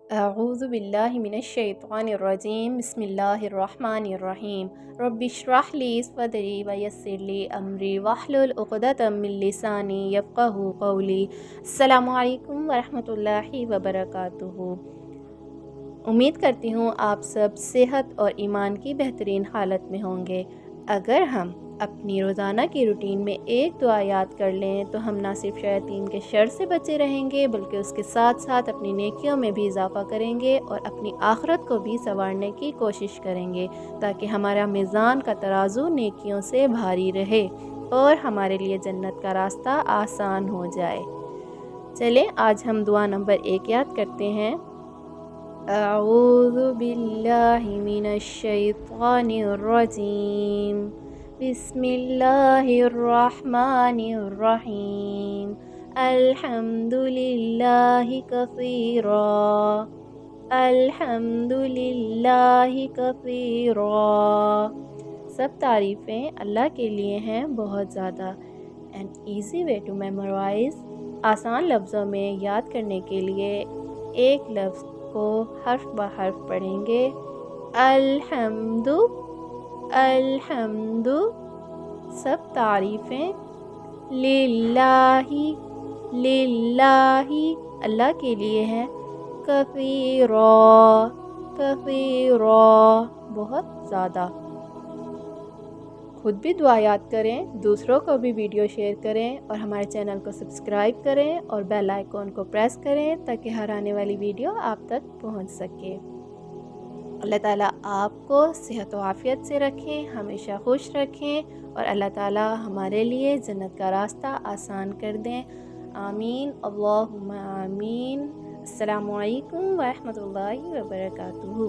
अऊज़ु बिल्लाहि मिनश्शैतानिर्रजीम बिस्मिल्लाहिर्रहमानिर्रहीम रब्बि इश्रह ली सदरी व यस्सिर ली अमरी वहलुल उक़दतम मिन लिसानी यफ़क़हू क़ौली। अस्सलामु अलैकुम वरहमतुल्लाहि वबरकातुहू। उम्मीद करती हूँ आप सब सेहत और ईमान की बेहतरीन हालत में होंगे। अगर हम अपनी रोज़ाना की रूटीन में एक दुआ याद कर लें तो हम ना सिर्फ शैतान के शर से बचे रहेंगे बल्कि उसके साथ साथ अपनी नेकियों में भी इजाफ़ा करेंगे और अपनी आखिरत को भी संवारने की कोशिश करेंगे ताकि हमारा मीज़ान का तराजू नेकियों से भारी रहे और हमारे लिए जन्नत का रास्ता आसान हो जाए। चलें आज हम दुआ नंबर 1 याद करते हैं। अऊज़ु बिल्लाहि मिनश्शैतानिर्रजीम बिस्मिल्लाहिर्रहमानिर्रहीम अल्हम्दुलिल्लाहि कसीरा अल्हम्दुलिल्लाहि कसीरा। सब तारीफ़ें अल्लाह के लिए हैं बहुत ज़्यादा। An easy way to memorize, आसान लफ्ज़ों में याद करने के लिए एक लफ्ज़ को हर्फ ब हर्फ पढ़ेंगे। अल्हम्दु अल्हम्दु। सब तारीफ़ें लिल्लाही लिल्लाही अल्लाह के लिए है। कसीरा कसीरा बहुत ज़्यादा। खुद भी दुआ याद करें, दूसरों को भी वीडियो शेयर करें और हमारे चैनल को सब्सक्राइब करें और बेल आइकॉन को प्रेस करें ताकि हर आने वाली वीडियो आप तक पहुंच सके। अल्लाह ताला आपको सेहत व आफ़ियत से रखें, हमेशा खुश रखें और अल्लाह ताला हमारे लिए जन्नत का रास्ता आसान कर दें। आमीन अल्लाहुम्मा आमीन। अस्सलामु अलैकुम व रहमतुल्लाहि व बरकातुहू।